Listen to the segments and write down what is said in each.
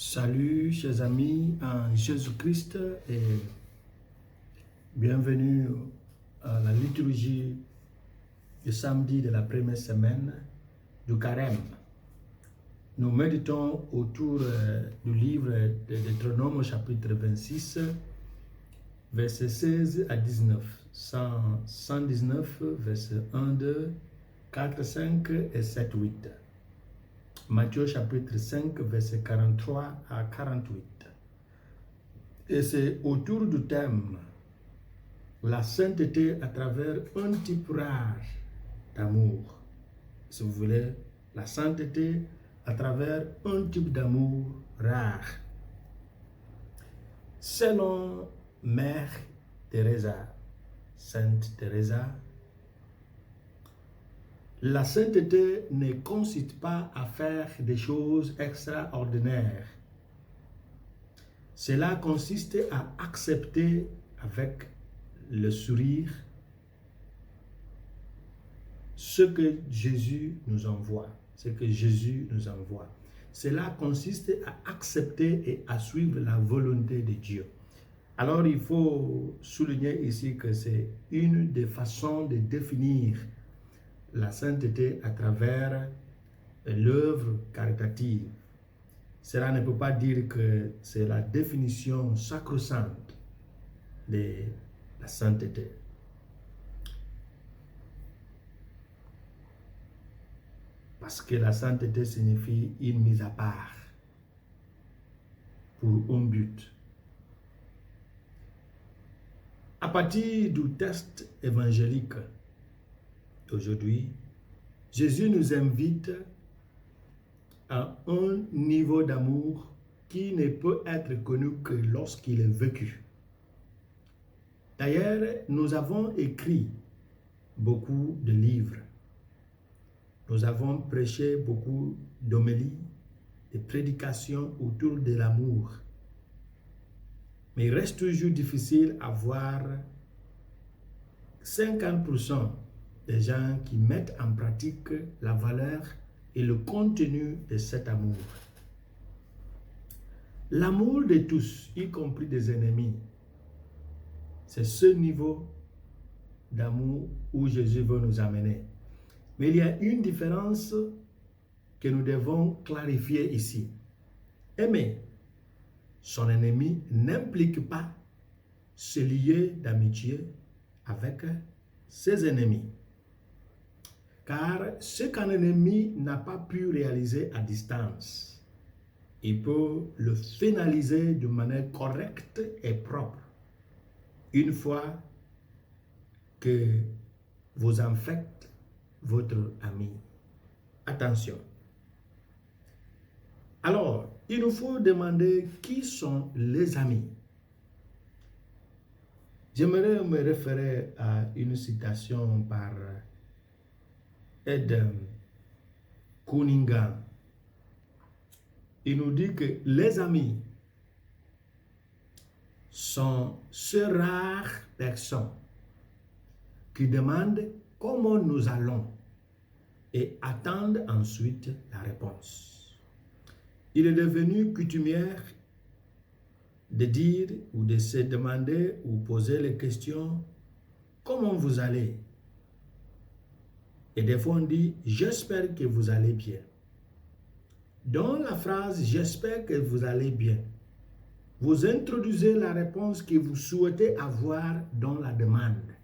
Salut chers amis en Jésus-Christ et bienvenue à la liturgie du samedi de la première semaine du Carême. Nous méditons autour du livre de Deutéronome chapitre 26, versets 16 à 19, 119, versets 1, 2, 4, 5 et 7, 8. Matthieu chapitre 5, verset 43 à 48. Et c'est autour du thème la sainteté à travers un type rare d'amour. Si vous voulez, la sainteté à travers un type d'amour rare. Selon Mère Teresa, Sainte Teresa, la sainteté ne consiste pas à faire des choses extraordinaires. Cela consiste à accepter avec le sourire ce que Jésus nous envoie. Cela consiste à accepter et à suivre la volonté de Dieu. Alors il faut souligner ici que c'est une des façons de définir la sainteté à travers l'œuvre caritative. Cela ne peut pas dire que c'est la définition sacro-sainte de la sainteté. Parce que la sainteté signifie une mise à part pour un but. À partir du texte évangélique d'aujourd'hui, Jésus nous invite à un niveau d'amour qui ne peut être connu que lorsqu'il est vécu. D'ailleurs, nous avons écrit beaucoup de livres. Nous avons prêché beaucoup d'homélies, de prédications autour de l'amour. Mais il reste toujours difficile à voir 50% des gens qui mettent en pratique la valeur et le contenu de cet amour. L'amour de tous, y compris des ennemis, c'est ce niveau d'amour où Jésus veut nous amener. Mais il y a une différence que nous devons clarifier ici. Aimer son ennemi n'implique pas se lier d'amitié avec ses ennemis. Car ce qu'un ennemi n'a pas pu réaliser à distance, il peut le finaliser de manière correcte et propre une fois que vous en faites votre ami. Attention. Alors, il nous faut demander qui sont les amis. J'aimerais me référer à une citation par Ed Cunningham. Il nous dit que les amis sont ces rares personnes qui demandent comment nous allons et attendent ensuite la réponse. Il est devenu coutumière de dire ou de se demander ou poser les questions « Comment vous allez ?» Et des fois on dit « J'espère que vous allez bien ». Dans la phrase « J'espère que vous allez bien », vous introduisez la réponse que vous souhaitez avoir dans la demande.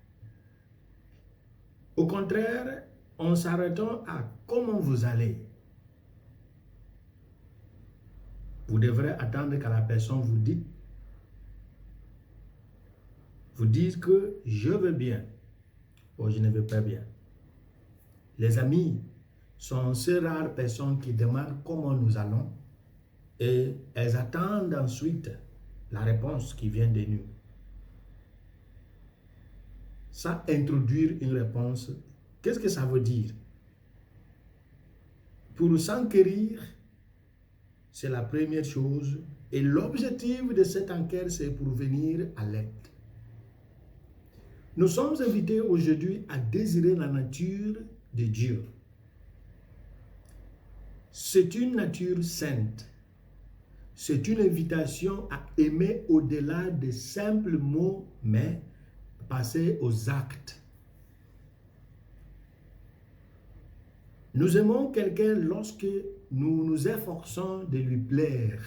Au contraire, en s'arrêtant à « Comment vous allez ?» vous devrez attendre que la personne vous dise que je vais bien ou je ne vais pas bien. Les amis sont ces rares personnes qui demandent comment nous allons et elles attendent ensuite la réponse qui vient de nous. Ça, introduire une réponse, qu'est-ce que ça veut dire? Pour s'enquérir, c'est la première chose et l'objectif de cette enquête, c'est pour venir à l'aide. Nous sommes invités aujourd'hui à désirer la nature de Dieu. C'est une nature sainte. c'est une invitation à aimer au-delà de simples mots, mais passer aux actes. Nous aimons quelqu'un lorsque nous nous efforçons de lui plaire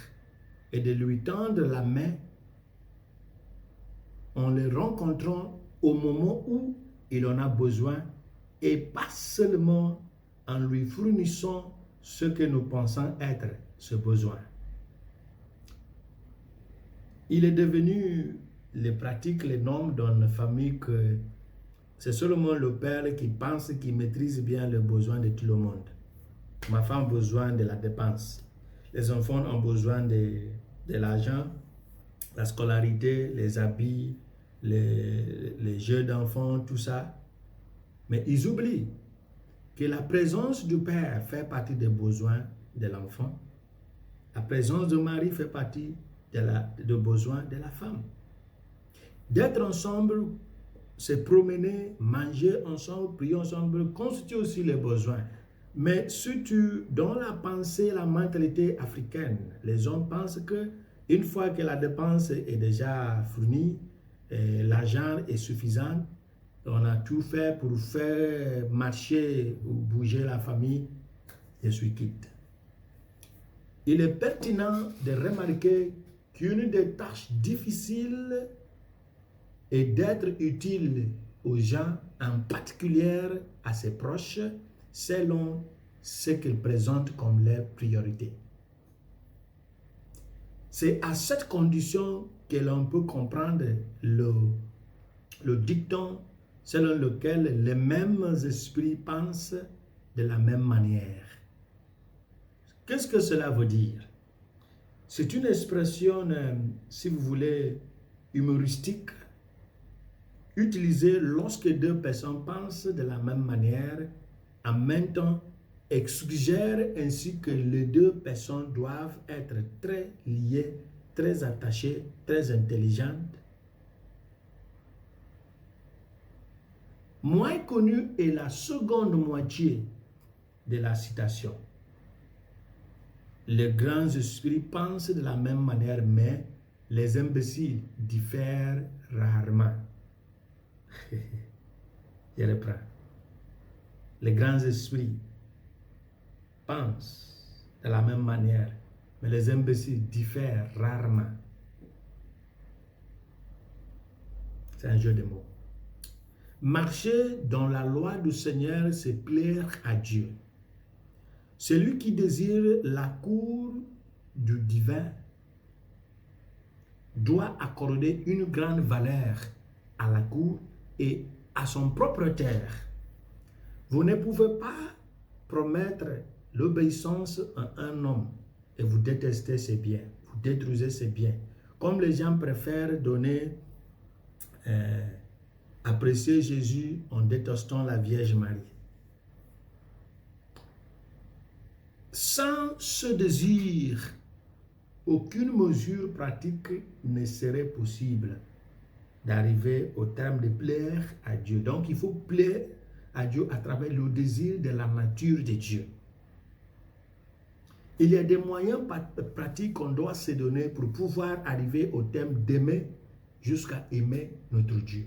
et de lui tendre la main en le rencontrant au moment où il en a besoin et pas seulement en lui fournissant ce que nous pensons être ce besoin. Il est devenu les pratiques, les normes dans la famille que c'est seulement le père qui pense qu'il maîtrise bien les besoins de tout le monde. Ma femme a besoin de la dépense. Les enfants ont besoin de l'argent, la scolarité, les habits, les jeux d'enfants, tout ça. Mais ils oublient que la présence du père fait partie des besoins de l'enfant. La présence du mari fait partie des besoins de la femme. D'être ensemble, se promener, manger ensemble, prier ensemble, constitue aussi les besoins. Mais surtout, dans la pensée, la mentalité africaine, les hommes pensent que une fois que la dépense est déjà fournie, l'argent est suffisant, on a tout fait pour faire marcher ou bouger la famille, je suis quitte. Il est pertinent de remarquer qu'une des tâches difficiles est d'être utile aux gens, en particulier à ses proches, selon ce qu'ils présentent comme leurs priorités. C'est à cette condition que l'on peut comprendre le dicton selon lequel les mêmes esprits pensent de la même manière. Qu'est-ce que cela veut dire? C'est une expression, si vous voulez, humoristique, utilisée lorsque deux personnes pensent de la même manière, en même temps, et suggère ainsi que les deux personnes doivent être très liées, très attachées, très intelligentes. Moins connue est la seconde moitié de la citation. Les grands esprits pensent de la même manière, mais les imbéciles diffèrent rarement. Je reprends. Les grands esprits pensent de la même manière, mais les imbéciles diffèrent rarement. C'est un jeu de mots. Marcher dans la loi du Seigneur, c'est plaire à Dieu. Celui qui désire la cour du divin doit accorder une grande valeur à la cour et à son propriétaire. Vous ne pouvez pas promettre l'obéissance à un homme et vous détestez ses biens, vous détruisez ses biens. Comme les gens préfèrent donner, apprécier Jésus en détestant la Vierge Marie. Sans ce désir, aucune mesure pratique ne serait possible d'arriver au terme de plaire à Dieu. Donc, il faut plaire à Dieu à travers le désir de la nature de Dieu. Il y a des moyens pratiques qu'on doit se donner pour pouvoir arriver au terme d'aimer jusqu'à aimer notre Dieu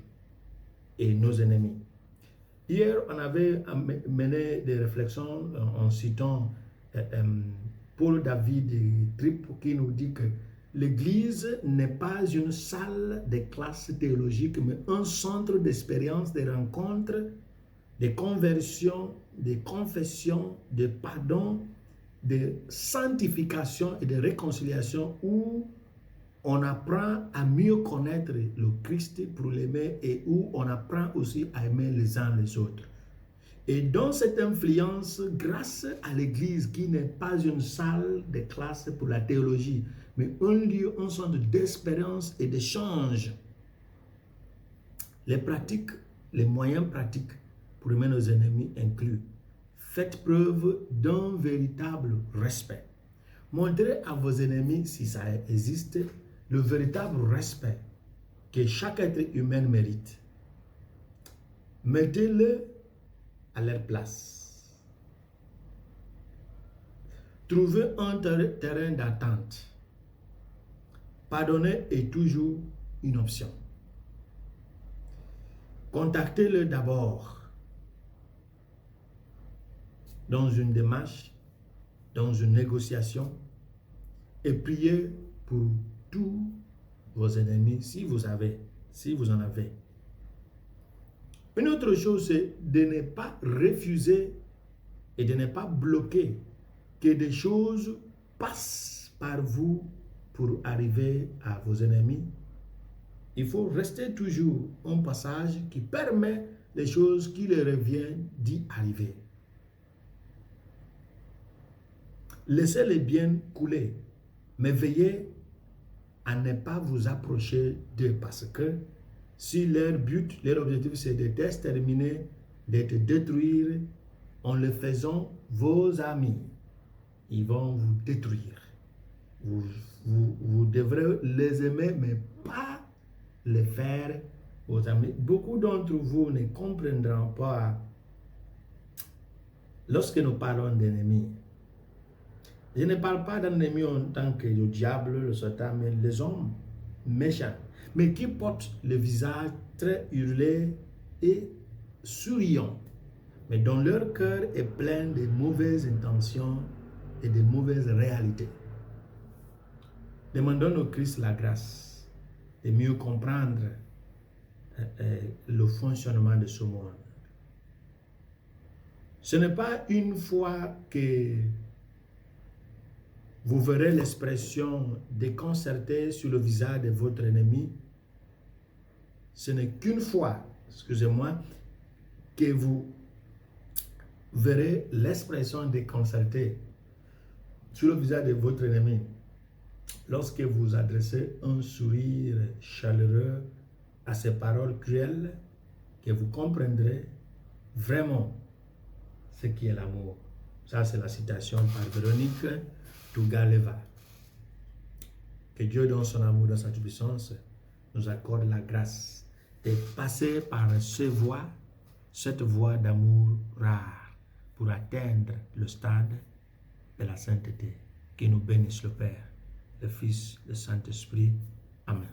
et nos ennemis. Hier, on avait mené des réflexions en citant Paul David Tripp qui nous dit que l'Église n'est pas une salle de classe théologique, mais un centre d'expérience, de rencontres, de conversions, de confessions, de pardon, de sanctification et de réconciliation où on apprend à mieux connaître le Christ pour l'aimer et où on apprend aussi à aimer les uns les autres. Et dans cette influence, grâce à l'Église qui n'est pas une salle de classe pour la théologie, mais un lieu, un centre d'expérience et d'échange, les pratiques, les moyens pratiques pour aimer nos ennemis incluent: faites preuve d'un véritable respect. Montrez à vos ennemis, si ça existe, le véritable respect que chaque être humain mérite. Mettez-le à leur place. Trouvez un terrain d'attente. pardonner est toujours une option. Contactez-le d'abord dans une démarche, dans une négociation, et priez pour tous vos ennemis si vous en avez. Une autre chose, c'est de ne pas refuser et de ne pas bloquer que des choses passent par vous pour arriver à vos ennemis. Il faut rester toujours un passage qui permet les choses qui leur reviennent d'y arriver. Laissez-les bien couler, mais veillez à ne pas vous approcher d'eux parce que si leur but, leur objectif c'est de t'exterminer, de te détruire, en le faisant, vos amis, ils vont vous détruire. Vous devrez les aimer, mais pas les faire vos amis. Beaucoup d'entre vous ne comprendront pas lorsque nous parlons d'ennemis. Je ne parle pas d'ennemis en tant que le diable, le Satan, mais les hommes méchants, mais qui portent le visage très hurlé et souriant, mais dont leur cœur est plein de mauvaises intentions et de mauvaises réalités. Demandons au Christ la grâce de mieux comprendre le fonctionnement de ce monde. Ce n'est pas une fois que vous verrez l'expression déconcertée sur le visage de votre ennemi. Ce n'est qu'une fois, excusez-moi, que vous verrez l'expression déconcertée sur le visage de votre ennemi lorsque vous adressez un sourire chaleureux à ces paroles cruelles, que vous comprendrez vraiment ce qui est l'amour. Ça, c'est la citation par Véronique Tougaleva. Que Dieu, dans son amour, dans sa puissance, nous accorde la grâce de passer par cette voie d'amour rare pour atteindre le stade de la sainteté. Que nous bénisse le Père, le Fils, le Saint-Esprit. Amen.